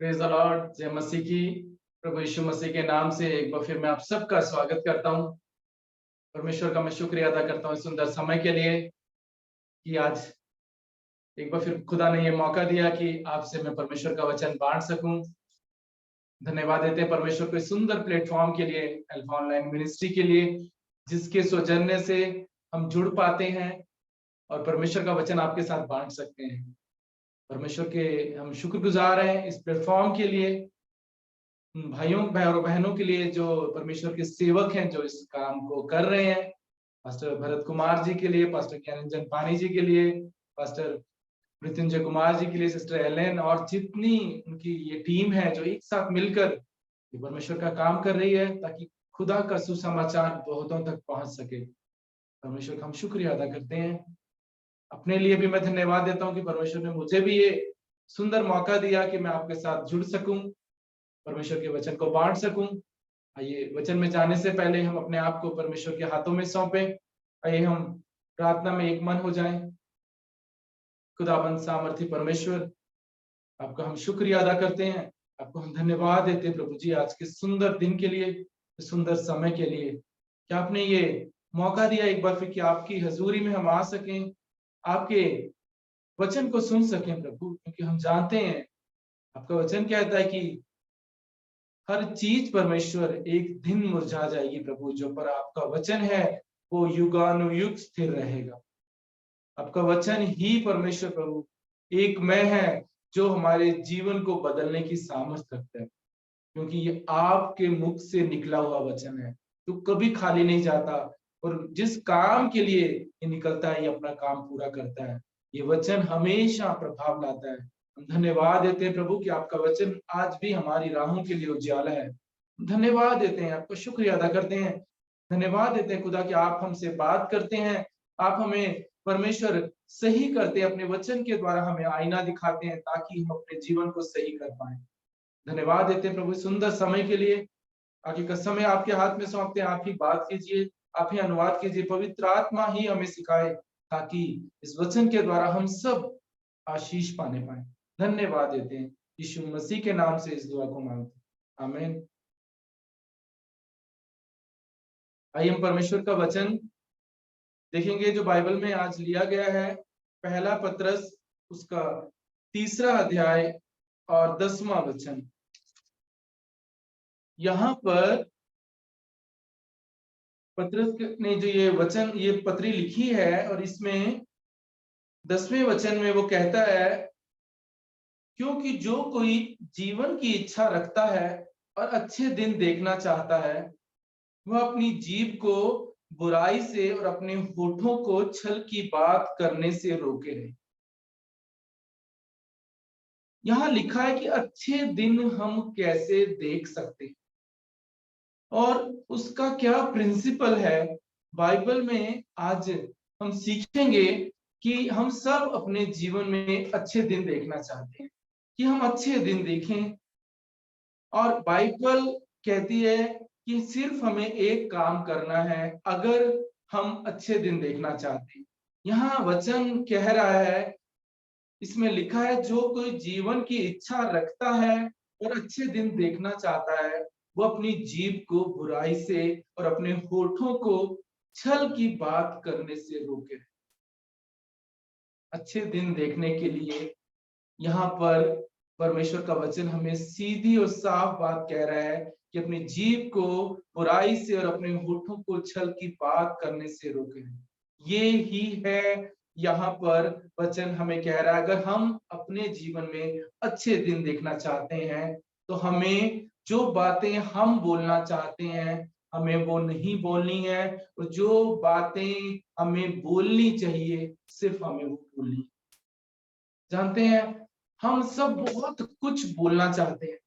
Praise the Lord. जय मसीह की। प्रभु यीशु मसीह के नाम से एक बार फिर मैं आप सबका स्वागत करता हूं। परमेश्वर का मैं शुक्रिया अदा करता हूं इस सुंदर समय के लिए कि आज एक बार फिर खुदा ने ये मौका दिया कि आपसे मैं परमेश्वर का वचन बांट सकूं। धन्यवाद देते हैं परमेश्वर को इस सुंदर प्लेटफॉर्म के लिए, अल्फा ऑनलाइन मिनिस्ट्री के लिए, जिसके सौजन्य से हम जुड़ पाते हैं और परमेश्वर का वचन आपके साथ बांट सकते हैं। परमेश्वर के हम शुक्रगुजार हैं इस प्लेटफॉर्म के लिए, भाइयों और बहनों के लिए जो परमेश्वर के सेवक हैं, जो इस काम को कर रहे हैं। पास्टर भरत कुमार जी के लिए, पास्टर ज्ञानंजन पानी जी के लिए, पास्टर मृत्युंजय कुमार जी के लिए, सिस्टर एलेन और जितनी उनकी ये टीम है जो एक साथ मिलकर ये परमेश्वर का काम कर रही है ताकि खुदा का सुसमाचार बहुतों तक पहुंच सके। परमेश्वर का हम शुक्रिया अदा करते हैं। अपने लिए भी मैं धन्यवाद देता हूँ कि परमेश्वर ने मुझे भी ये सुंदर मौका दिया कि मैं आपके साथ जुड़ सकूं, परमेश्वर के वचन को बांट सकूं। आइए वचन में जाने से पहले हम अपने आप को परमेश्वर के हाथों में सौंपे। आइए हम प्रार्थना में एक मन हो जाएं। खुदाबंद सामर्थी परमेश्वर, आपका हम शुक्रिया अदा करते हैं, आपको हम धन्यवाद देते हैं प्रभु जी, आज के सुंदर दिन के लिए, सुंदर समय के लिए कि आपने ये मौका दिया एक बार फिर कि आपकी हजूरी में हम आ सकें, आपके वचन को सुन सकें प्रभु। क्योंकि हम जानते हैं आपका वचन कहता है कि हर चीज परमेश्वर एक दिन मुरझा जाएगी प्रभु, जो पर आपका वचन है वो युगानुयुग स्थिर रहेगा। आपका वचन ही परमेश्वर प्रभु एक मैं है जो हमारे जीवन को बदलने की सामर्थ्य रखता है, क्योंकि ये आपके मुख से निकला हुआ वचन है तो कभी खाली नहीं जाता, और जिस काम के लिए ये निकलता है ये अपना काम पूरा करता है। ये वचन हमेशा प्रभाव लाता है। हम धन्यवाद देते हैं प्रभु कि आपका वचन आज भी हमारी राहों के लिए उजाला है। धन्यवाद देते हैं, आपका शुक्रिया अदा करते हैं। धन्यवाद देते हैं खुदा कि आप हमसे बात करते हैं, आप हमें परमेश्वर सही करते हैं, अपने वचन के द्वारा हमें आईना दिखाते हैं ताकि हम अपने जीवन को सही कर पाए। धन्यवाद देते हैं प्रभु इस सुंदर समय के लिए। आगे का समय आपके हाथ में सौंपते हैं, आप ही बात कीजिए, आप ही अनुवाद कीजिए, पवित्र आत्मा ही हमें सिखाए ताकि इस वचन के द्वारा हम सब आशीष पाने पाए। धन्यवाद देते हैं यीशु मसीह के नाम से इस दुआ को मांगते हैं, आमीन। आइए हम परमेश्वर का वचन देखेंगे जो बाइबल में आज लिया गया है। पहला पत्रस उसका 3रा अध्याय और 10वां वचन। यहाँ पर पत्रस ने जो ये वचन, ये पत्री लिखी है, और इसमें 10वें वचन में वो कहता है, क्योंकि जो कोई जीवन की इच्छा रखता है और अच्छे दिन देखना चाहता है, वह अपनी जीभ को बुराई से और अपने होठों को छल की बात करने से रोके रहे। यहाँ लिखा है कि अच्छे दिन हम कैसे देख सकते हैं और उसका क्या प्रिंसिपल है। बाइबल में आज हम सीखेंगे कि हम सब अपने जीवन में अच्छे दिन देखना चाहते हैं, कि हम अच्छे दिन देखें। और बाइबल कहती है कि सिर्फ हमें एक काम करना है अगर हम अच्छे दिन देखना चाहते हैं। यहाँ वचन कह रहा है, इसमें लिखा है, जो कोई जीवन की इच्छा रखता है और अच्छे दिन देखना चाहता है, वो अपनी जीभ को बुराई से और अपने होठों को छल की बात करने से रोके। अच्छे दिन देखने के लिए यहाँ पर परमेश्वर का वचन हमें सीधी और साफ बात कह रहा है कि अपनी जीभ को बुराई से और अपने होठों को छल की बात करने से रोके। ये ही है यहाँ पर वचन हमें कह रहा है, अगर हम अपने जीवन में अच्छे दिन देखना चाहते हैं तो हमें जो बातें हम बोलना चाहते हैं हमें वो नहीं बोलनी है, और जो बातें हमें बोलनी चाहिए सिर्फ हमें वो बोलनी है। जानते हैं हम सब बहुत कुछ बोलना चाहते हैं,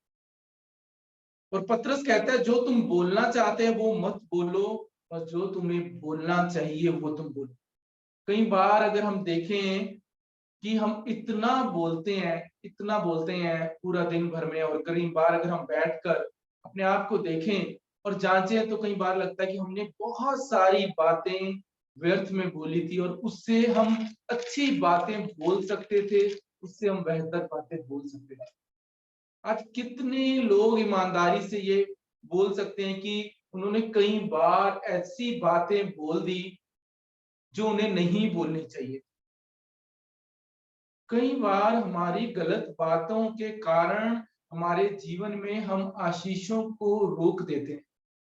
और पत्रस कहता है जो तुम बोलना चाहते हैं वो मत बोलो, और जो तुम्हें बोलना चाहिए वो तुम बोलो। कई बार अगर हम देखें कि हम इतना बोलते हैं पूरा दिन भर में, और कई बार अगर हम बैठकर अपने आप को देखें और जांचें तो कई बार लगता है कि हमने बहुत सारी बातें व्यर्थ में बोली थी, और उससे हम अच्छी बातें बोल सकते थे, उससे हम बेहतर बातें बोल सकते थे। आज कितने लोग ईमानदारी से ये बोल सकते हैं कि उन्होंने कई बार ऐसी बातें बोल दी जो उन्हें नहीं बोलनी चाहिए। कई बार हमारी गलत बातों के कारण हमारे जीवन में हम आशीषों को रोक देते हैं,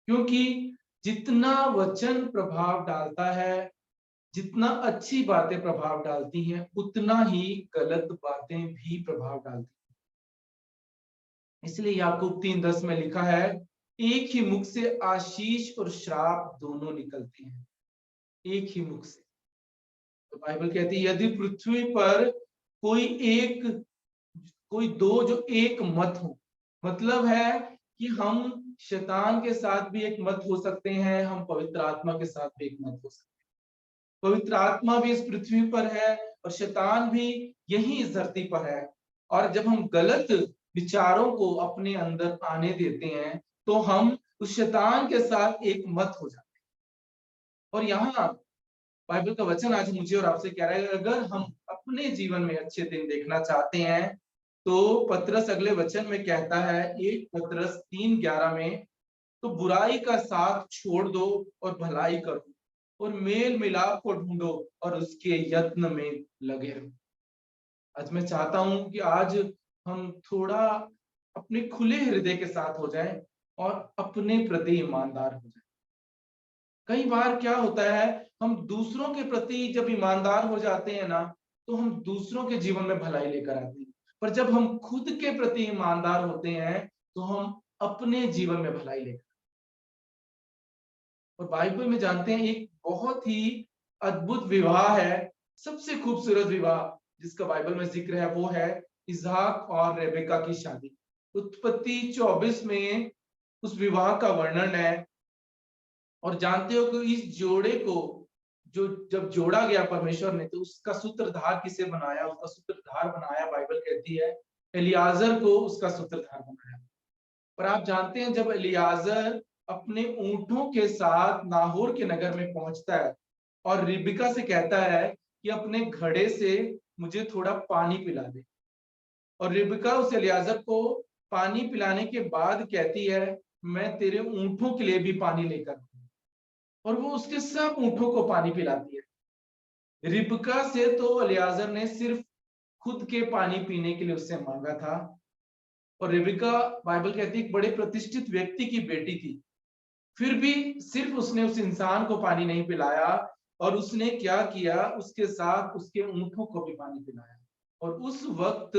क्योंकि जितना वचन प्रभाव डालता है, जितना अच्छी बातें प्रभाव डालती हैं, उतना ही गलत बातें भी प्रभाव डालती हैं। इसलिए याकूब 3:10 में लिखा है, एक ही मुख से आशीष और श्राप दोनों निकलते हैं, एक ही मुख से। तो बाइबल कहती है यदि पृथ्वी पर कोई एक कोई दो जो एक मत हो, मतलब है कि हम शैतान के साथ भी एक मत हो सकते हैं, हम पवित्र आत्मा के साथ भी एक मत हो सकते हैं। पवित्र आत्मा भी इस पृथ्वी पर है और शैतान भी यही इस धरती पर है। और जब हम गलत विचारों को अपने अंदर आने देते हैं, तो हम उस शैतान के साथ एक मत हो जाते हैं। और यहाँ बाइबल का वचन आज मुझे और आपसे कह रहा है, अगर हम अपने जीवन में अच्छे दिन देखना चाहते हैं, तो पतरस अगले वचन में कहता है, 1 पतरस 3:11 में, तो बुराई का साथ छोड़ दो और भलाई करो और मेल मिलाप को ढूंढो और उसके यत्न में लगे रहो। आज मैं चाहता हूं कि आज हम थोड़ा अपने खुले हृदय के साथ हो जाएं और अपने प्रति ईमानदार हो जाएं। कई बार क्या होता है, हम दूसरों के प्रति जब ईमानदार हो जाते हैं ना, तो हम दूसरों के जीवन में भलाई लेकर आते हैं। पर जब हम खुद के प्रति ईमानदार होते हैं, तो हम अपने जीवन में भलाई लेकर। और बाइबल में जानते हैं एक बहुत ही अद्भुत विवाह है, सबसे खूबसूरत विवाह जिसका बाइबल में जिक्र है, वो है इसहाक और रेबेका की शादी। उत्पत्ति 24 में उस विवाह का वर्णन है। और जानते हो कि इस जोड़े को जो जब जोड़ा गया परमेश्वर ने, तो उसका सूत्रधार किसे बनाया? उसका सूत्रधार बनाया, बाइबल कहती है, एलियाजर को उसका सूत्रधार बनाया। पर आप जानते हैं जब एलियाजर अपने ऊंटों के साथ नाहोर के नगर में पहुंचता है और रिबिका से कहता है कि अपने घड़े से मुझे थोड़ा पानी पिला दे, और रिबिका उस एलियाजर को पानी पिलाने के बाद कहती है, मैं तेरे ऊंटों के लिए भी पानी लेकर, और वो उसके सब ऊंटों को पानी पिलाती है। रिबका से तो एलियाजर ने सिर्फ खुद के पानी पीने के लिए उससे मांगा था, और रिबका बाइबल कहती है एक बड़े प्रतिष्ठित व्यक्ति की बेटी थी, फिर भी सिर्फ उसने उस इंसान को पानी नहीं पिलाया, और उसने क्या किया, उसके साथ उसके ऊंटों को भी पानी पिलाया। और उस वक्त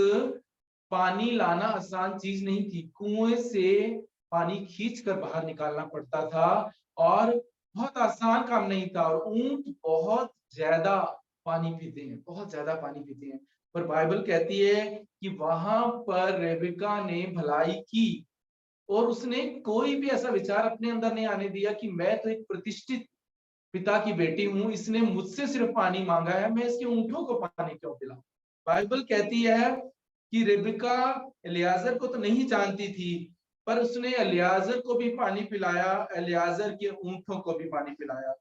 पानी लाना आसान चीज नहीं थी, कुएं से पानी खींच कर बाहर निकालना पड़ता था, और बहुत आसान काम नहीं था। और ऊंट बहुत ज्यादा पानी पीते हैं, बहुत ज्यादा पानी पीते हैं। पर बाइबल कहती है कि वहां पर रेबिका ने भलाई की, और उसने कोई भी ऐसा विचार अपने अंदर नहीं आने दिया कि मैं तो एक प्रतिष्ठित पिता की बेटी हूं, इसने मुझसे सिर्फ पानी मांगा है, मैं इसके ऊंटों को पानी क्यों पिलाऊं। बाइबल कहती है कि रेबिका एलियाजर को तो नहीं जानती थी, पर उसने एलियाजर को भी पानी पिलाया, एलियाजर के ऊंटों को भी पानी पिलाया।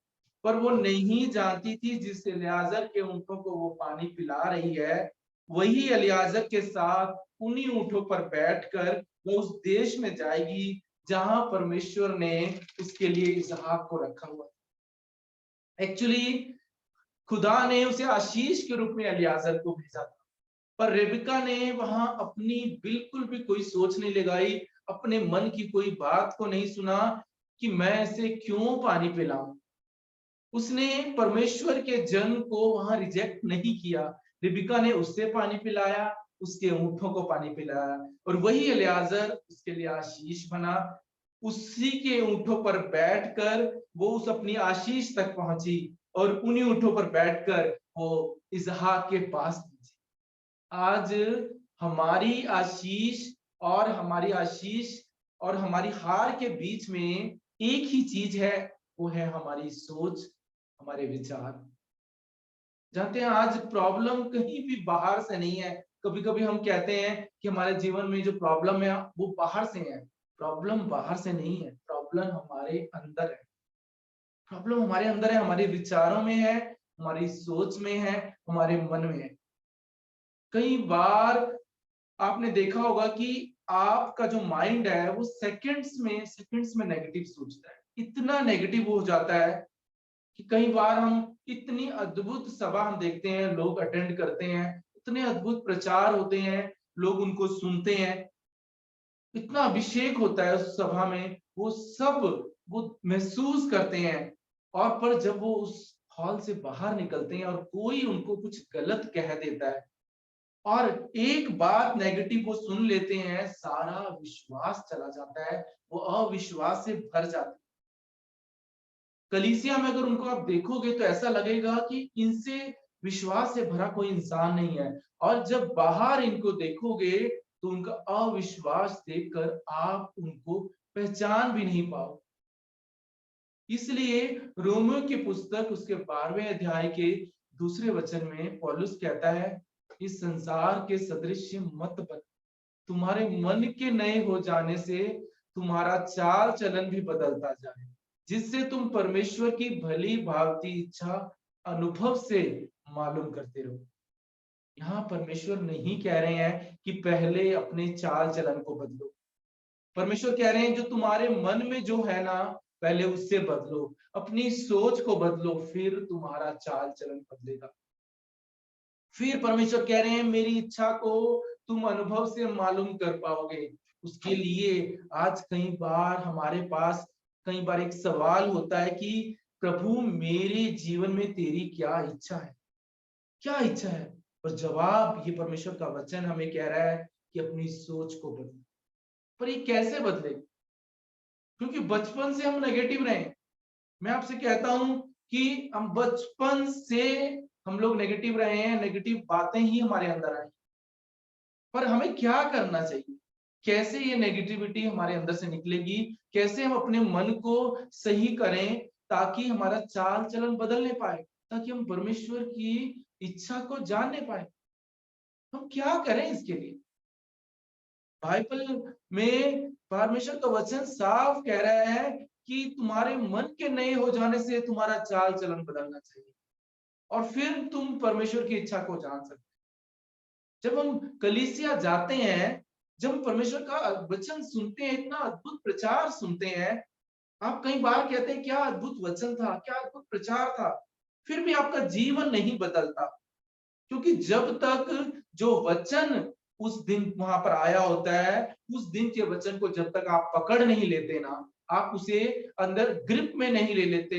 पर वो नहीं जानती थी जिस एलियाजर के ऊंटों को वो पानी पिला रही है, वही एलियाजर के साथ उन्हीं ऊंटों पर बैठकर वो उस देश में जाएगी जहां परमेश्वर ने उसके लिए इसहाक को रखा हुआ। एक्चुअली खुदा ने उसे आशीष के रूप में एलियाजर को भेजा था, पर रेबिका ने वहां अपनी बिल्कुल भी कोई सोच नहीं लगाई, अपने मन की कोई बात को नहीं सुना कि मैं इसे क्यों पानी पिलाऊं। उसने परमेश्वर के जन को वहां रिजेक्ट नहीं किया। रिबिका ने उससे पानी पिलाया, उसके ऊंटों को पानी पिलाया, और वही एलियाजर उसके लिए आशीष बना। उसी के ऊंटों पर बैठकर वो उस अपनी आशीष तक पहुंची, और उन्हीं ऊंटों पर बैठकर वो इसहाक के पास पहुंची। आज हमारी आशीष और हमारी हार के बीच में एक ही चीज है, वो है हमारी सोच, हमारे विचार। जानते हैं आज प्रॉब्लम कहीं भी बाहर से नहीं है। कभी कभी हम कहते हैं कि हमारे जीवन में जो प्रॉब्लम है वो बाहर से है। प्रॉब्लम बाहर से नहीं है, प्रॉब्लम हमारे अंदर है। प्रॉब्लम हमारे अंदर है, हमारे विचारों में है, हमारी सोच में है, हमारे मन में है। कई बार आपने देखा होगा कि आपका जो माइंड है वो सेकंड्स में नेगेटिव सोचता है, इतना नेगेटिव हो जाता है कि कई बार हम इतनी अद्भुत सभा हम देखते हैं, लोग अटेंड करते हैं, इतने अद्भुत प्रचार होते हैं, लोग उनको सुनते हैं, इतना अभिषेक होता है उस सभा में, वो सब वो महसूस करते हैं, और पर जब वो उस हॉल से बाहर निकलते हैं और कोई उनको कुछ गलत कह देता है और एक बात नेगेटिव वो सुन लेते हैं, सारा विश्वास चला जाता है, वो अविश्वास से भर जाते हैं। कलीसिया में अगर उनको आप देखोगे तो ऐसा लगेगा कि इनसे विश्वास से भरा कोई इंसान नहीं है, और जब बाहर इनको देखोगे तो उनका अविश्वास देखकर आप उनको पहचान भी नहीं पाओ। इसलिए रोमियो की पुस्तक उसके 12वें अध्याय के दूसरे वचन में पौलुस कहता है, इस संसार के सदृश मत बन, तुम्हारे मन के नए हो जाने से तुम्हारा चाल चलन भी बदलता जाए, जिससे तुम परमेश्वर की भली भांति इच्छा अनुभव से मालूम करते रहो। यहाँ परमेश्वर नहीं कह रहे हैं कि पहले अपने चाल चलन को बदलो, परमेश्वर कह रहे हैं जो तुम्हारे मन में जो है ना, पहले उससे बदलो, अपनी सोच को बदलो, फिर तुम्हारा चाल चलन बदलेगा। फिर परमेश्वर कह रहे हैं मेरी इच्छा को तुम अनुभव से मालूम कर पाओगे। उसके लिए आज कई बार हमारे पास कई बार एक सवाल होता है कि प्रभु मेरे जीवन में तेरी क्या इच्छा है, क्या इच्छा है? और जवाब ये परमेश्वर का वचन हमें कह रहा है कि अपनी सोच को बदलो। पर ये कैसे बदले? क्योंकि बचपन से हम नेगेटिव रहे। मैं आपसे कहता हूं कि हम बचपन से हम लोग नेगेटिव रहे हैं, नेगेटिव बातें ही हमारे अंदर आई। पर हमें क्या करना चाहिए? कैसे ये नेगेटिविटी हमारे अंदर से निकलेगी? कैसे हम अपने मन को सही करें ताकि हमारा चाल चलन बदलने पाए, ताकि हम परमेश्वर की इच्छा को जानने पाए? हम क्या करें इसके लिए? बाइबल में परमेश्वर का वचन साफ कह रहा है कि तुम्हारे मन के नए हो जाने से तुम्हारा चाल चलन बदलना चाहिए, और फिर तुम परमेश्वर की इच्छा को जान सकते। जब हम कलीसिया जाते हैं, जब हम परमेश्वर का वचन सुनते हैं, इतना अद्भुत प्रचार सुनते हैं, आप कई बार कहते हैं क्या अद्भुत वचन था, क्या अद्भुत प्रचार था, फिर भी आपका जीवन नहीं बदलता। क्योंकि जब तक जो वचन उस दिन वहां पर आया होता है, उस दिन के वचन को जब तक आप पकड़ नहीं लेते ना, आप उसे अंदर ग्रिप में नहीं ले लेते,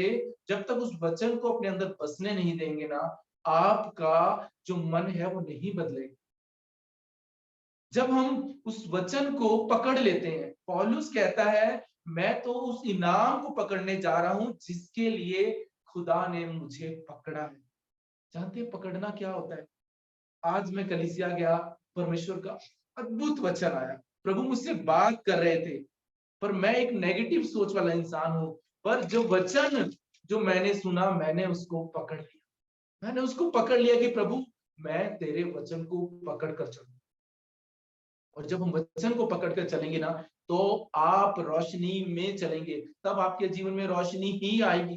जब तक उस वचन को अपने अंदर बसने नहीं देंगे ना, आपका जो मन है वो नहीं बदलेगा। जब हम उस वचन को पकड़ लेते हैं, पौलुस कहता है मैं तो उस इनाम को पकड़ने जा रहा हूं जिसके लिए खुदा ने मुझे पकड़ा है। जानते हैं पकड़ना क्या होता है? आज मैं कलीसिया गया, परमेश्वर का अद्भुत वचन आया, प्रभु मुझसे बात कर रहे थे, पर मैं एक नेगेटिव सोच वाला इंसान हूं, पर जो वचन जो मैंने सुना, मैंने उसको पकड़ लिया, मैंने उसको पकड़ लिया कि प्रभु मैं तेरे वचन को पकड़ कर चलूं। और जब हम वचन को पकड़ कर चलेंगे ना, तो आप रोशनी में चलेंगे, तब आपके जीवन में रोशनी ही आएगी,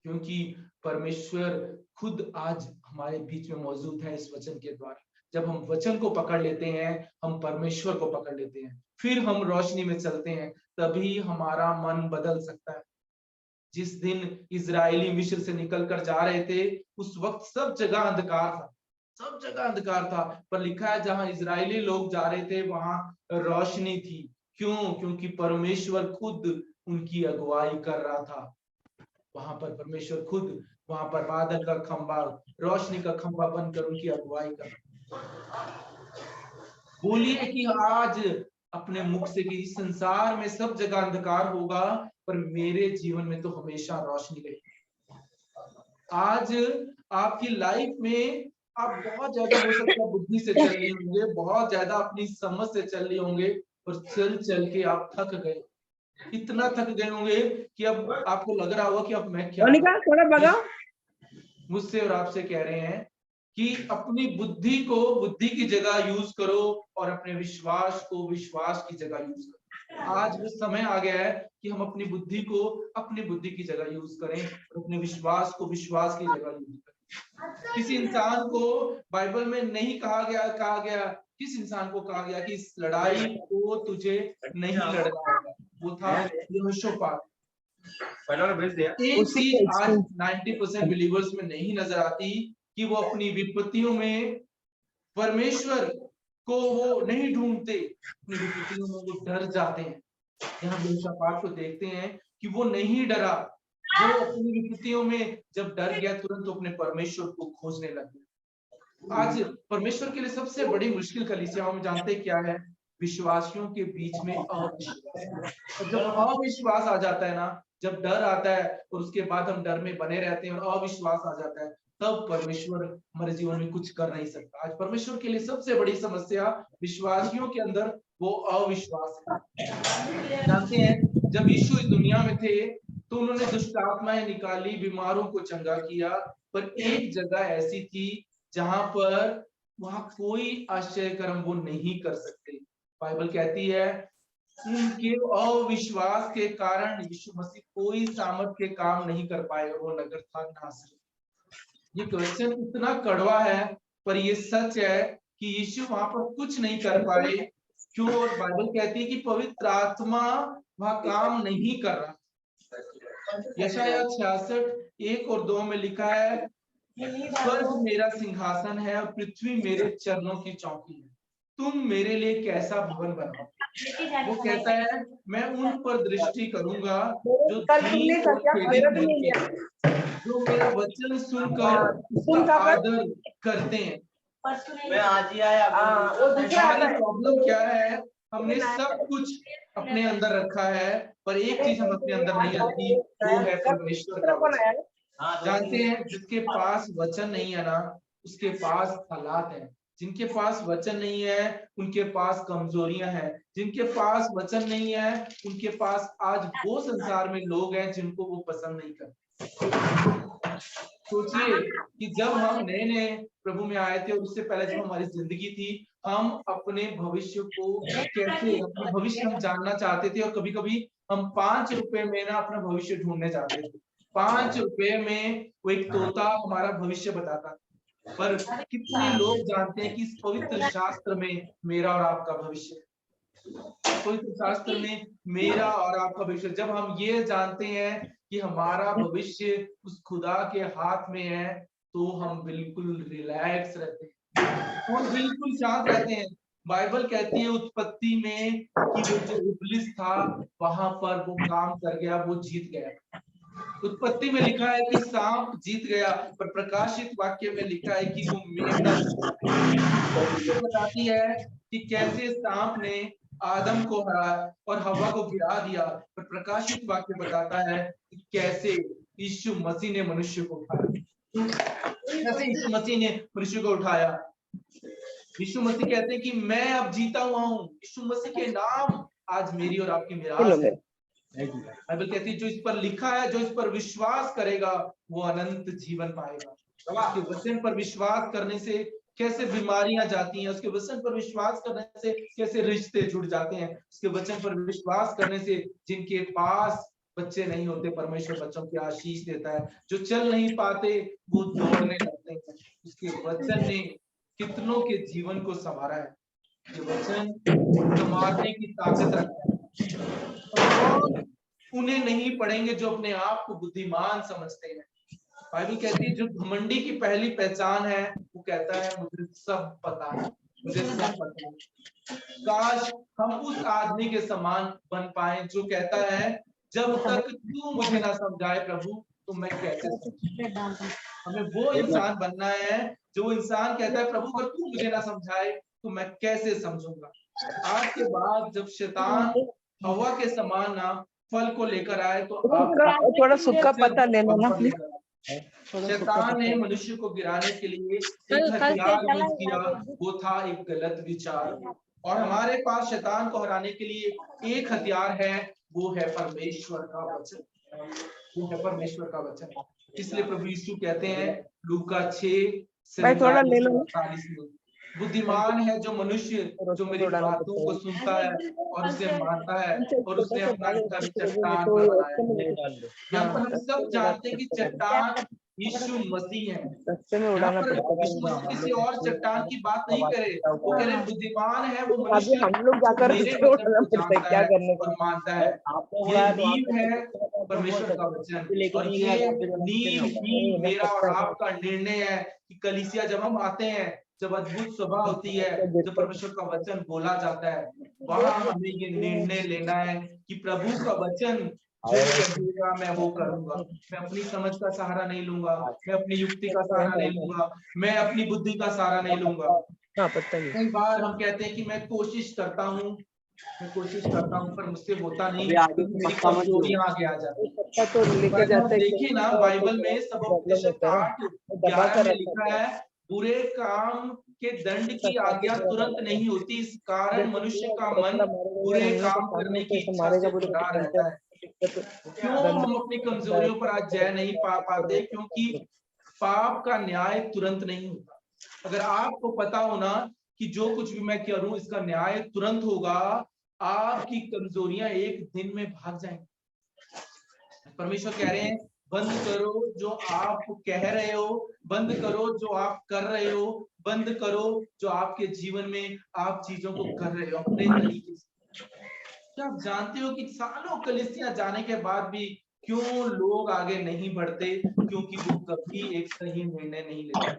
क्योंकि परमेश्वर खुद आज हमारे बीच में मौजूद है इस वचन के द्वारा। जब हम वचन को पकड़ लेते हैं, हम परमेश्वर को पकड़ लेते हैं, फिर हम रोशनी में चलते हैं, तभी हमारा मन बदल सकता है। जिस दिन इजरायली मिस्र से निकल कर जा रहे थे, उस वक्त सब जगह अंधकार था, सब जगह अंधकार था, पर लिखा है जहां इजरायली लोग जा रहे थे वहां रोशनी थी। क्यों? क्योंकि परमेश्वर खुद उनकी अगुवाई कर रहा था। वहां पर परमेश्वर खुद वहां पर बादल का खंबा, रोशनी का खंबा बनकर उनकी अगुवाई कर रहा था। बोलिए कि आज अपने मुख से कि इस संसार में सब जगह अंधकार होगा, पर मेरे जीवन में तो हमेशा रोशनी रहेगी। आज आपकी लाइफ में आप बहुत ज्यादा हो सकता है बुद्धि से चल रहे होंगे, बहुत ज्यादा अपनी समझ से चल रहे होंगे, और चल चल के आप थक गए, इतना थक गए होंगे कि अब आपको लग रहा होगा कि अब मैं क्या करूं। मुझसे और आपसे कह रहे हैं कि अपनी बुद्धि को बुद्धि की जगह यूज करो, और अपने विश्वास को विश्वास की जगह यूज करो। आज वो समय आ गया है कि हम अपनी बुद्धि को अपनी बुद्धि की जगह यूज करें, और अपने विश्वास को विश्वास की जगह यूज करें। किसी इंसान को बाइबल में नहीं कहा गया किस इंसान को कहा गया कि इस लड़ाई को तुझे नहीं लड़ना है? वो था यहोशापात। एक चीज आज 90% बिलीवर्स में नहीं नजर आती कि वो अपनी विपत्तियों में परमेश्वर को वो नहीं ढूंढते, अपनी विपत्तियों में वो डर जाते हैं। यहाँ यहोशापात को देखते हैं कि वो नहीं डरा, वो अपनी विपत्तियों में जब डर गया तुरंत तो अपने परमेश्वर को खोजने लग गया। आज परमेश्वर के लिए सबसे बड़ी मुश्किल कलीसियाओं में जानते क्या है? विश्वासियों के बीच में अविश्वास। और जब अविश्वास आ जाता है ना, जब डर आता है और उसके बाद हम डर में बने रहते हैं और अविश्वास आ जाता है, तब परमेश्वर हमारे जीवन में कुछ कर नहीं सकता। आज परमेश्वर के लिए सबसे बड़ी समस्या विश्वासियों के अंदर वो अविश्वास है। जानते हैं जब यीशु इस दुनिया में थे तो उन्होंने दुष्ट आत्माएं निकाली, बीमारों को चंगा किया, पर एक जगह ऐसी थी जहां पर वहां कोई आश्चर्य कर्म वो नहीं कर सकते। बाइबल कहती है उनके अविश्वास के कारण यीशु मसीह कोई सामर्थ के काम नहीं कर पाए, वो नगर था नासरत। ये क्वेश्चन इतना कड़वा है पर ये सच है कि यीशु वहां पर कुछ नहीं कर पाए। क्यों? और बाइबल कहती है कि पवित्र आत्मा वहां काम नहीं कर रहा। यशायाह 66:1 और 2 में लिखा है स्वर्ग मेरा सिंहासन है और पृथ्वी मेरे चरणों की चौकी है, तुम मेरे लिए कैसा भवन बनाओ। वो कहता है मैं उन पर दृष्टि करूंगा जो दीन और खेदित मन के हैं, जो मेरा वचन सुनकर उसका आदर करते हैं। मैं आज ही आया। हमारी प्रॉब्लम क्या है? हमने सब कुछ अपने अंदर रखा है पर एक चीज हम अपने अंदर नहीं रखी, वो है परमेश्वर का वचन। जानते हैं जिसके पास वचन नहीं है ना, उसके पास हालात है। जिनके पास वचन नहीं है उनके पास कमजोरियां हैं। जिनके पास वचन नहीं है उनके पास आज वो संसार में लोग हैं जिनको वो पसंद नहीं करते। सोचिए कि जब हम नए नए प्रभु में आए थे और उससे पहले जब हमारी जिंदगी थी, हम अपने भविष्य को कैसे, अपने भविष्य हम जानना चाहते थे और कभी कभी हम 5 रुपए में ना अपना भविष्य ढूंढने जाते थे। 5 रुपए में वो एक तोता हमारा भविष्य बताता। पर कितने लोग जानते हैं कि इस पवित्र शास्त्र में मेरा और आपका भविष्य है। पवित्र शास्त्र में मेरा और आपका भविष्य, जब हम ये जानते हैं कि हमारा भविष्य उस खुदा के हाथ में है तो हम बिल्कुल रिलैक्स रहते हैं, हम बिल्कुल शांत रहते हैं। बाइबल कहती है उत्पत्ति में कि वो जो इब्लिस था वहां पर वो काम कर गया, वो जीत गया। उत्पत्ति में लिखा है कि सांप जीत गया, पर प्रकाशित वाक्य में लिखा है कि वो मेमना बताती है कि कैसे सांप ने आदम को हराया और हवा को गिरा दिया, पर प्रकाशित वाक्य बताता है कि कैसे यीशु मसीह ने मनुष्य को उठाया। कैसे यीशु मसीह ने मनुष्य को उठाया। यीशु मसीह कहते हैं कि मैं अब जीता हुआ हूँ। यीशु मसीह के नाम आज मेरी और आपकी मिरास है। बाइबल कहती है जो इस पर लिखा है, जो इस पर विश्वास करेगा वो अनंत जीवन पाएगा। उसके वचन पर विश्वास करने से कैसे बीमारियां जाती हैं, उसके वचन पर विश्वास करने से कैसे रिश्ते जुड़ जाते हैं, उसके वचन पर विश्वास करने से जिनके पास बच्चे नहीं होते परमेश्वर बच्चों की आशीष देता है, जो चल नहीं पाते वो दौड़ने लगते हैं। उसके वचन ने कितनों के जीवन को संवारा है। ये वचन संवारने की ताकत रखता है और उन्हें नहीं पढ़ेंगे जो अपने आप को बुद्धिमान समझते हैं। बाइबल कहती है जो घमंडी की पहली पहचान है वो कहता है मुझे सब पता है, मुझे सब पता है। काश हम उस आदमी के समान बन पाए जो कहता है जब तक तू मुझे ना समझाए प्रभु तो मैं कैसे समझूं। हमें वो इंसान बनना है जो इंसान कहता है प्रभु अगर तू मुझे ना समझाए तो मैं कैसे समझूंगा। आज के बाद जब शैतान हवा के समान ना फल को लेकर आए तो आप थोड़ा सूखा पत्ता ले लो ना। शैतान ने मनुष्य को गिराने के लिए एक हथियार यूज किया, वो था एक गलत विचार। और हमारे पास शैतान को हराने के लिए एक हथियार है, वो है परमेश्वर का वचन। वो है परमेश्वर का वचन। इसलिए प्रभु यीशु कहते हैं लूका 6:47 में बुद्धिमान है जो मनुष्य जो मेरी बातों को सुनता है और उसे मानता है और उसने अपना घर चट्टान पर बनाया। यहाँ पर हम सब जानते हैं कि चट्टान यीशु मसीह है। सच्चे में यहाँ उड़ाना पर पड़ता यीशु मसीह किसी और चट्टान की बात नहीं करे, वो कह रहे है। बुद्धिमान है वो अभी मनुष्य हम लोग जो जाकर मेरे उसको वचन उड़ाना को पड़ता है, जानता क्या है करने और का। मानता है। आपने ये उड़ाया तो नींव आपने है परमेश्वर का वचन, और ये नींव ही मेरा और आपका निर्णय है कि कलीसिया जब हम आते हैं, जब अद्भुत सभा होती है, जब परमेश्वर का वचन बोला जाता है, वहां हमें ये निर्णय लेना है कि प्रभु का वचन जो कहेगा मैं वो करूंगा। मैं अपनी समझ का सहारा नहीं लूंगा, मैं अपनी युक्ति का सहारा नहीं लूंगा, मैं अपनी बुद्धि का सहारा नहीं लूंगा। हाँ पता ही है। कई बार हम कहते हैं कि मैं कोशिश करता हूँ पर मुझसे होता नहीं, अभी आगे क्योंकि मेरी पक्का मत जो। कमजोरियां आगे आ जाती हैं। पत्ता तो पर लेके अगर हम जाते देखें ना बाइबल में प्रॉब्लम सबोपदेशक होता है, 8:11 दबा कर में रखा लिखा है, बुरे काम के दंड की आज्ञा तुरंत नहीं होती, इस कारण मनुष्य का मन बुरे काम करने की इच्छा से भरा रहता है। क्यों हम अपनी कमजोरियों पर आज जय नहीं पा पाते? क्योंकि पाप का न्याय तुरंत नहीं होता। अगर आपको पता हो ना कि जो कुछ भी मैं करूं इसका न्याय तुरंत होगा, आपकी कमजोरियां एक दिन में भाग जाएंगी। परमेश्वर कह रहे हैं बंद करो जो आप कह रहे हो, बंद करो जो आप कर रहे हो, बंद करो जो आपके जीवन में आप चीजों को कर रहे हो अपने तरीके से। क्या आप जानते हो कि सालों कलीसिया जाने के बाद भी क्यों लोग आगे नहीं बढ़ते? क्योंकि वो कभी एक सही निर्णय नहीं लेते।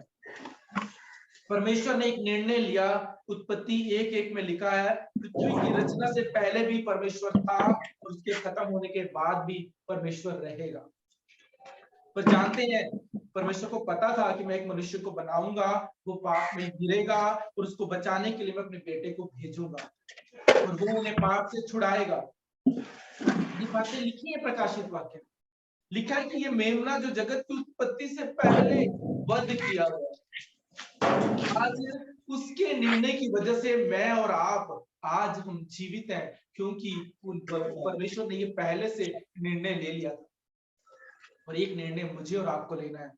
परमेश्वर ने एक निर्णय लिया, उत्पत्ति 1:1 में लिखा है, पृथ्वी की रचना से पहले भी परमेश्वर था और उसके खत्म होने के बाद भी परमेश्वर रहेगा। पर जानते हैं परमेश्वर को पता था कि मैं एक मनुष्य को बनाऊंगा, वो पाप में गिरेगा और उसको बचाने के लिए मैं अपने बेटे को भेजूंगा और वो उन्हें पाप से छुड़ाएगा। ये बातें लिखी है प्रकाशित वाक्य में। लिखा है कि ये मेमना जो जगत की उत्पत्ति से पहले वध किया गया, आज उसके निर्णय की वजह से मैं और आप आज हम जीवित हैं, क्योंकि परमेश्वर ने ये पहले से निर्णय ले लिया था। और एक निर्णय मुझे और आपको लेना है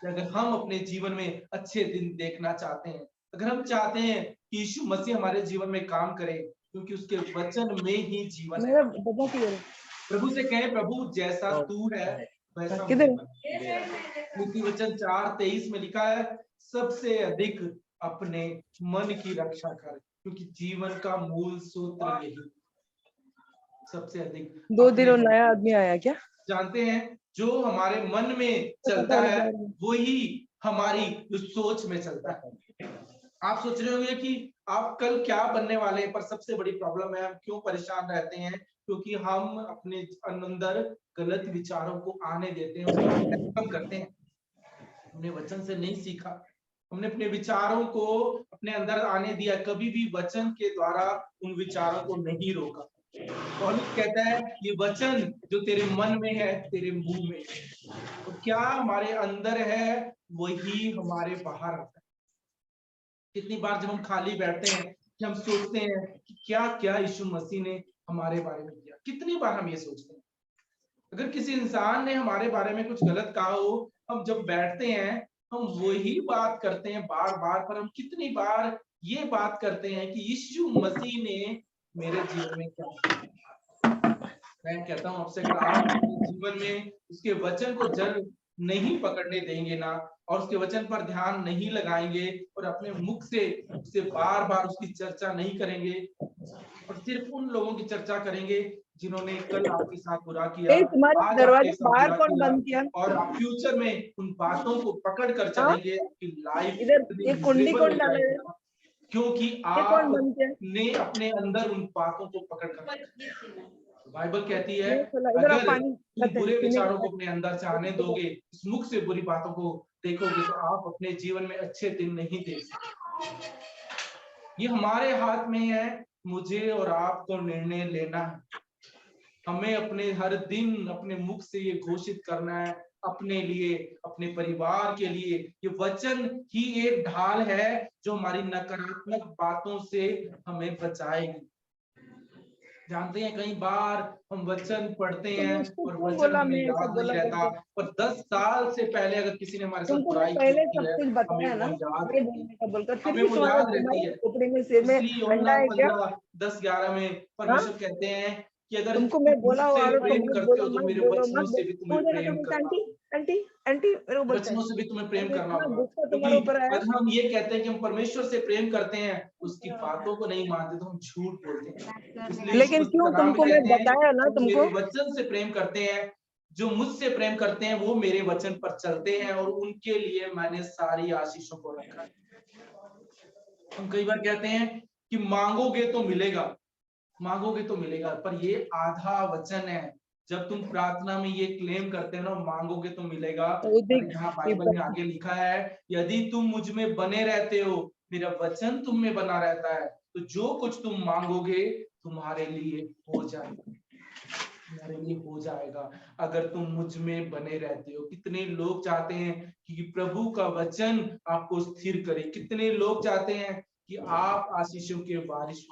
कि अगर हम अपने जीवन में अच्छे दिन देखना चाहते हैं, अगर हम चाहते हैं कि यीशु मसीह हमारे जीवन में काम करे, क्योंकि उसके वचन में ही जीवन है। प्रभु से कहें प्रभु जैसा तू है वैसा मुझे बना। नीति वचन 4:23 में लिखा है, सबसे अधिक अपने मन की रक्षा कर, क्योंकि जीवन का मूल सूत्र यही, सबसे अधिक 2 दिनों नया आदमी आया क्या? जानते हैं जो हमारे मन में चलता है वही हमारी सोच में चलता है। आप सोच रहे होंगे कि आप कल क्या बनने वाले हैं, पर सबसे बड़ी प्रॉब्लम है हम क्यों परेशान रहते हैं? क्योंकि हम अपने अंदर गलत विचारों को आने देते हैं, उसको करते हैं। हमने वचन से नहीं सीखा, हमने अपने विचारों को अपने अंदर आने दिया, कभी भी वचन के द्वारा उन विचारों को नहीं रोका। पौलुस कहता है ये वचन जो तेरे मन में है तेरे मुंह में है, और क्या हमारे अंदर है वही हमारे बाहर आता है। कितनी बार जब हम खाली बैठते हैं कि हम सोचते हैं कि क्या क्या यीशु मसीह ने हमारे बारे में किया, कितनी बार हम ये सोचते हैं। अगर किसी इंसान ने हमारे बारे में कुछ गलत कहा हो, हम जब बैठते हैं हम वही बात करते हैं बार बार, पर हम कितनी बार ये बात करते हैं कि यीशु मसीह ने मेरे जीवन में क्या किया। मैं कहता हूं आपसे, अगर आप अपने जीवन में उसके वचन को जड़ नहीं पकड़ने देंगे ना, और उसके वचन पर ध्यान नहीं लगाएंगे और अपने मुख से उससे बार बार उसकी चर्चा नहीं करेंगे और सिर्फ उन लोगों की चर्चा करेंगे जिन्होंने कल आपके साथ बुरा किया, आज आपके साथ बुरा कौन बंद किया, किया? और आप फ्यूचर में उन बातों को पकड़ कर चलेंगे, आपकी लाइफ इधर ये कुंडी कौन डाला है? क्योंकि कौन बंद किया? आपने अपने अंदर उन बातों को पकड़ कर। बाइबल कहती है इधर आप अगर पानी तुम बुरे विचारों को अपने अंदर से आने दोगे, इस मुख से बुरी बातों को देखोगे, तो आप अपने जीवन में अच्छे दिन नहीं देख सकते। ये हमारे हाथ में है, मुझे और आपको निर्णय लेना है। हमें अपने हर दिन अपने मुख से ये घोषित करना है, अपने लिए, अपने परिवार के लिए। ये वचन ही एक ढाल है जो हमारी नकारात्मक बातों से हमें बचाएगी। जानते हैं कई बार हम वचन पढ़ते हैं और वचन हमें याद नहीं रहता, पर 10 साल से पहले अगर किसी ने हमारे साथ बुराई की होती है, हमें वो याद रहती है, हमें वो याद रहती है। इसलिए 10-11 में परमेश्वर कहते हैं कि अगर तुमको मैं बोला हो मुझसे आरो तो प्रेम मत करते बोलो, हो तो मत मेरे बोलो, वचनों मत से बोलो। भी हो तुम्हें जाएगा तो प्रेम बोलते करना आंटी, होगा, आंटी, आंटी मेरे को बोलता है। वचनों से भी तुम्हें प्रेम अरे करना इतना होगा। गुस्सा क्योंकि तुम्हारे ऊपर आया। अगर हम ये कहते हैं कि हम परमेश्वर से प्रेम करते हैं, उसकी बातों को नहीं मानते, तो हम झूठ बोलते हैं। इसलिए यीशु लेकिन मसीह क्यों का नाम भी तुमको मैं कहते हैं बताया ना जो तुमको। मेरे वचन से प्रेम करते हैं, जो मुझसे प्रेम करते हैं, वो मेरे वचन पर चलते हैं और उनके लिए मैंने सारी आशीषों को रखा है। हम कई बार कहते हैं कि मांगोगे तो मिलेगा, मांगोगे तो मिलेगा, पर ये आधा वचन है। जब तुम प्रार्थना में ये क्लेम करते हो ना, मांगोगे तो मिलेगा, तो पर देख यहाँ ये बाइबल में आगे लिखा है, यदि तुम मुझ में बने रहते हो, मेरा वचन तुम में बना रहता है, तो जो कुछ तुम मांगोगे तुम्हारे लिए हो जाएगा, तुम्हारे लिए हो जाएगा, अगर तुम मुझ में बने रहते हो। कितने लोग चाहते हैं कि प्रभु का वचन आपको स्थिर करे, कितने लोग चाहते हैं कि आप आशीषों के बारिश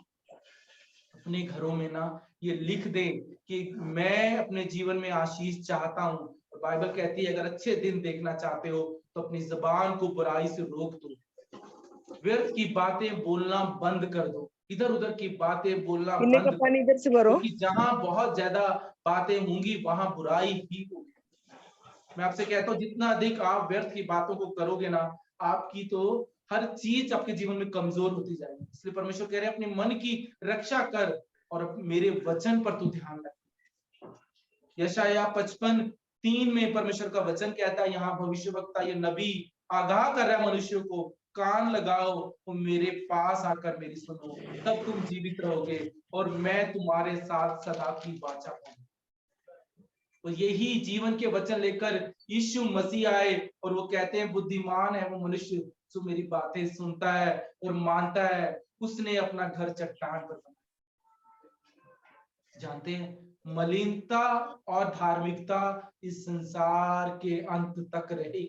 अपने घरों में ना ये लिख दें कि मैं अपने जीवन में आशीष चाहता हूं। बाइबल कहती है अगर अच्छे दिन देखना चाहते हो तो अपनी जबान को बुराई से रोक दो, व्यर्थ की बातें बोलना बंद कर दो, इधर उधर की बातें बोलना पीने का बंद कर पानी दो, इधर से भरो। क्योंकि जहां बहुत ज्यादा बातें होंगी वहां बुराई ही होगी। मैं आपसे कहता हूँ जितना अधिक आप व्यर्थ की बातों को करोगे ना, आपकी तो हर चीज आपके जीवन में कमजोर होती जाएगी। इसलिए परमेश्वर कह रहे हैं अपने मन की रक्षा कर और मेरे वचन पर तू ध्यान रख। यशायाह 55:3 में परमेश्वर का वचन कहता है, यहाँ भविष्यवक्ता ये नबी आगाह कर रहा है मनुष्यों को, कान लगाओ और मेरे पास आकर मेरी सुनो, तब तुम जीवित रहोगे और मैं तुम्हारे साथ सदा की वाचा करूंगा। तो यही जीवन के वचन लेकर यीशु मसीह आए और वो कहते हैं बुद्धिमान है वो मनुष्य जो मेरी बातें सुनता है और मानता है, उसने अपना घर चट्टान पर बनाया। जानते हैं मलिनता और धार्मिकता इस संसार के अंत तक रहेगी,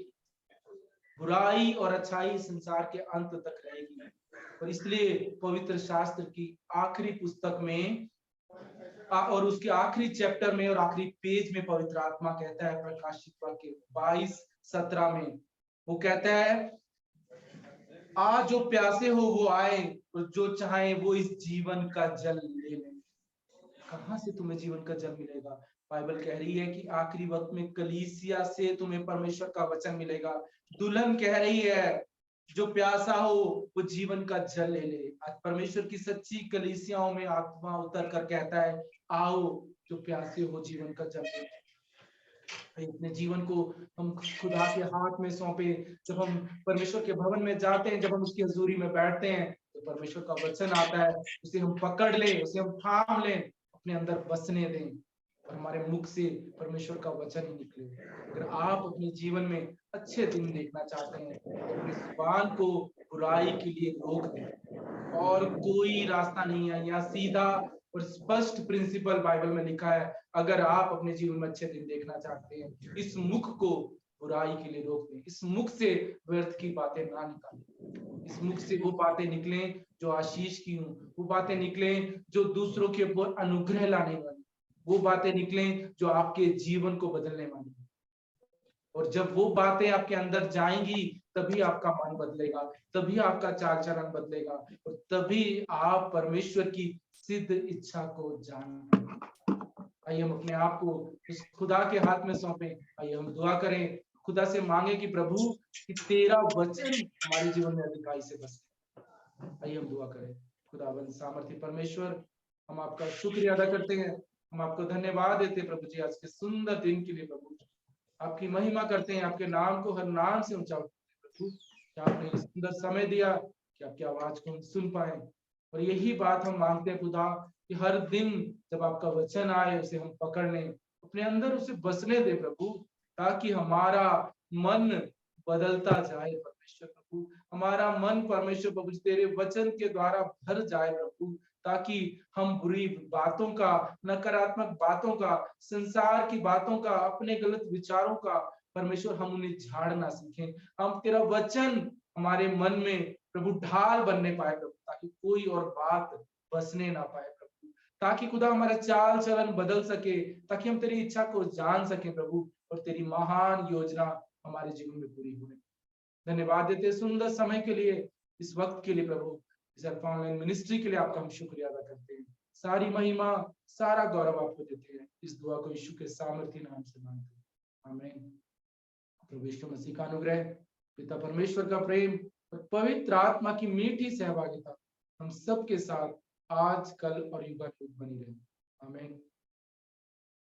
बुराई और अच्छाई संसार के अंत तक रहेगी। और इसलिए पवित्र शास्त्र की आखिरी पुस्तक में और उसके आखिरी चैप्टर में और आखिरी पेज में पवित्र आत्मा कहता है, प्रकाशित वाक्य 22:17 में वो कहता है, आज जो प्यासे हो वो आए और जो चाहे वो इस जीवन का जल ले लें। कहां से तुम्हें जीवन का जल मिलेगा? बाइबल कह रही है कि आखिरी वक्त में कलीसिया से तुम्हें परमेश्वर का वचन मिलेगा। दुल्हन कह रही है जो प्यासा हो वो जीवन का जल ले ले। आज परमेश्वर की सच्ची कलीसियाओं में आत्मा उतर कर कहता है, आओ जो प्यासे हो जीवन का जल ले। अपने जीवन को हम खुदा के हाथ में सौंपे। जब हम परमेश्वर के भवन में जाते हैं, जब हम उसकी हजूरी में बैठते हैं, तो परमेश्वर का वचन आता है, उसे हम पकड़ लें, उसे हम थाम लें, अपने अंदर बसने दें और हमारे मुख से परमेश्वर का वचन ही निकले। अगर आप अपने जीवन में अच्छे दिन देखना चाहते हैं तो अपनी जुबान को बुराई के लिए रोक दें, और कोई रास्ता नहीं है। यहाँ सीधा और स्पष्ट प्रिंसिपल बाइबल में लिखा है, अगर आप अपने जीवन में अच्छे दिन देखना चाहते हैं, इस मुख को बुराई के लिए रोक दें, इस मुख से व्यर्थ की बातें ना निकालें, इस मुख से वो बातें निकलें जो आशीष की हों, वो बातें निकलें जो दूसरों के ऊपर अनुग्रह लाने वाली, वो बातें निकलें जो आपके जीवन को बदलने वाली। और जब वो बातें आपके अंदर जाएंगी तभी आपका मन बदलेगा, तभी आपका चाल चलन बदलेगा और तभी आप परमेश्वर की सिद्ध इच्छा को जान। आइए हम अपने आप को उस खुदा के हाथ में सौंपें। आइए हम दुआ करें, खुदा से मांगे कि प्रभु कि तेरा वचन हमारे जीवन में अधिकाई से बसे। आइए हम दुआ करें। खुदावंद सामर्थ्य परमेश्वर, हम आपका शुक्रिया अदा करते हैं, हम आपको धन्यवाद देते हैं प्रभु जी आज के सुंदर दिन के लिए। प्रभु आपकी महिमा करते हैं, आपके नाम को हर नाम से ऊंचा प्रभु, आपने इस सुंदर समय दिया कि आपकी आवाज को हम सुन पाए। और यही बात हम मांगते हैं खुदा कि हर दिन जब आपका वचन आए उसे हम पकड़ लें, अपने अंदर उसे बसने दे प्रभु, ताकि हमारा मन बदलता जाए परमेश्वर प्रभु, हमारा मन परमेश्वर प्रभु तेरे वचन के द्वारा भर जाए प्रभु, ताकि हम बुरी बातों का, नकारात्मक बातों का, संसार की बातों का, अपने गलत विचारों का परमेश्वर हम उन्हें झाड़ना सीखें। हम तेरा वचन हमारे मन में प्रभु ढाल बनने पाए प्रभु, ताकि कोई और बात बसने ना पाए प्रभु, ताकि खुदा हमारा चाल चलन बदल सके, ताकि हम तेरी इच्छा को जान सके प्रभु और तेरी महान योजना हमारे जीवन में पूरी हो। धन्यवाद देते सुंदर समय के लिए, इस वक्त के लिए प्रभु, इस ऑनलाइन मिनिस्ट्री के लिए आपका हम शुक्रिया अदा करते हैं। सारी महिमा, सारा गौरव आपको देते हैं। इस दुआ को यीशु के सामर्थी नाम से मांगते हैं, आमीन। प्रभु यीशु मसीह का अनुग्रह, पिता परमेश्वर का प्रेम और पवित्र आत्मा की मीठी सहभागिता हम सबके साथ आज, कल और युगानुयुग बनी रहे, आमीन।